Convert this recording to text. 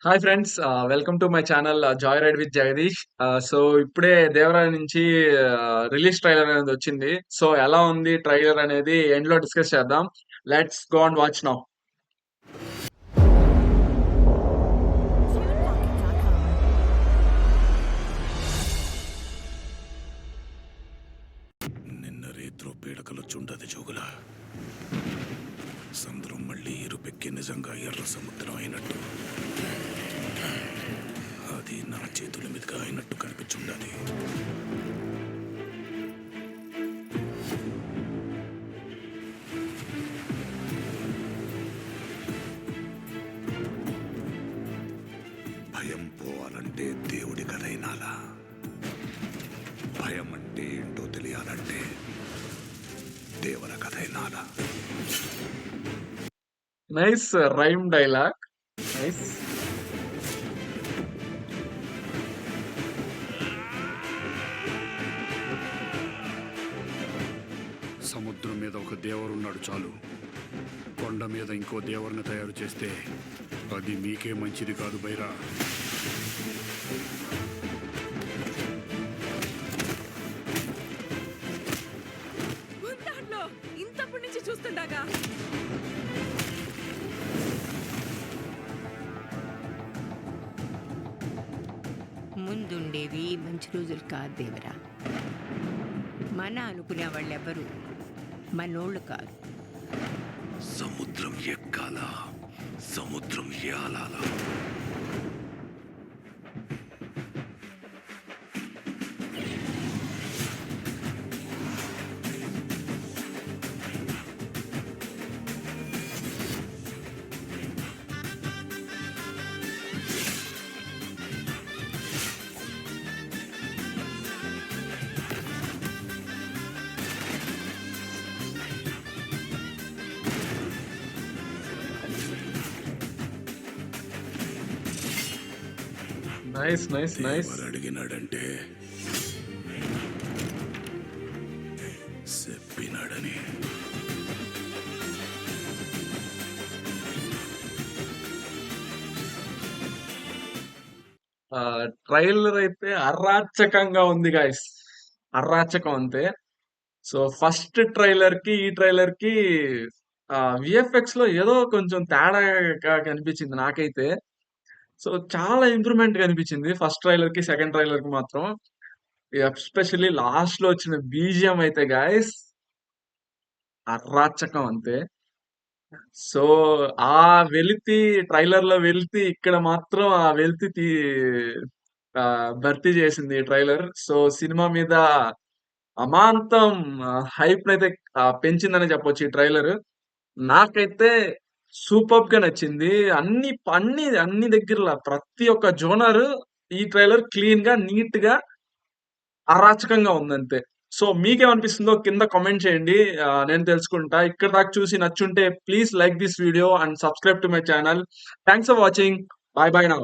Hi friends, welcome to my channel joy ride with Jagadish. So ఇప్పుడే దేవరా నుంచి release trailer అనేది వచ్చింది. సో ఎలా ఉంది ట్రైలర్ అనేది ఎండ్ లో డిస్కస్ చేద్దాం. Let's go and watch now. నిన్న రేత్రో పీడకలొచ్చుండది జోగుల సముద్రం మళ్ళీ ఇరుపెక్కి నిజంగా ఎర్ర సముద్రం అయినట్టు అది నా చేతుల మీదుగా అయినట్టు కనిపించుండది. భయం పోవాలంటే దేవుడి కథైనాలా, భయం అంటే ఏంటో తెలియాలంటే దేవర కథైనాలా. Nice rhyme dialogue. నైస్. సముద్రం మీద ఒక దేవరున్నాడు చాలు. కొండ మీద ఇంకో దేవరుని తయారు చేస్తే అది మీకే మంచిది కాదు బైరా. ఇంతప్పటి నుంచి చూస్తుండగా ముందుండేవి మంచి రోజులు కాదు దేవరా. మన అనుకునే వాళ్ళెవ్వరూ మనోళ్ళు కాదు. సముద్రం ఎక్కాల, సముద్రం ఏలాల. Nice nice nice. ఎవరు అడిగినాడంటే చెప్పినాడని. ట్రైలర్ అయితే అరాచకంగా ఉంది గాయస్. అరాచకం అంతే. సో ఫస్ట్ ట్రైలర్ కి ఈ ట్రైలర్ కి విఎఫ్ఎక్స్ లో ఏదో కొంచెం తేడాగా కనిపించింది నాకైతే. సో చాలా ఇంప్రూవ్మెంట్ కనిపించింది ఫస్ట్ ట్రైలర్ కి సెకండ్ ట్రైలర్ కి మాత్రం. ఎస్పెషల్లీ లాస్ట్ లో వచ్చిన బీజిఎం అయితే గాయస్ అరాచకం అంతే. సో ఆ వెలితి ట్రైలర్ లో వెలితి ఇక్కడ మాత్రం ఆ వెలితి భర్తీ చేసింది ఈ ట్రైలర్. సో సినిమా మీద అమాంతం హైప్ అయితే పెంచిందని చెప్పొచ్చు ఈ ట్రైలర్. నాకైతే సూపర్ గా నచ్చింది. అన్ని అన్ని అన్ని దగ్గరలా ప్రతి ఒక్క జోనర్ ఈ ట్రైలర్ క్లీన్ గా నీట్ గా అరాచకంగా ఉందంతే. సో మీకేమనిపిస్తుందో కింద కామెంట్ చేయండి. నేను తెలుసుకుంటా. ఇక్కడ దాకా చూసి నచ్చుంటే please like this video and subscribe to my channel. Thanks for watching. Bye bye now.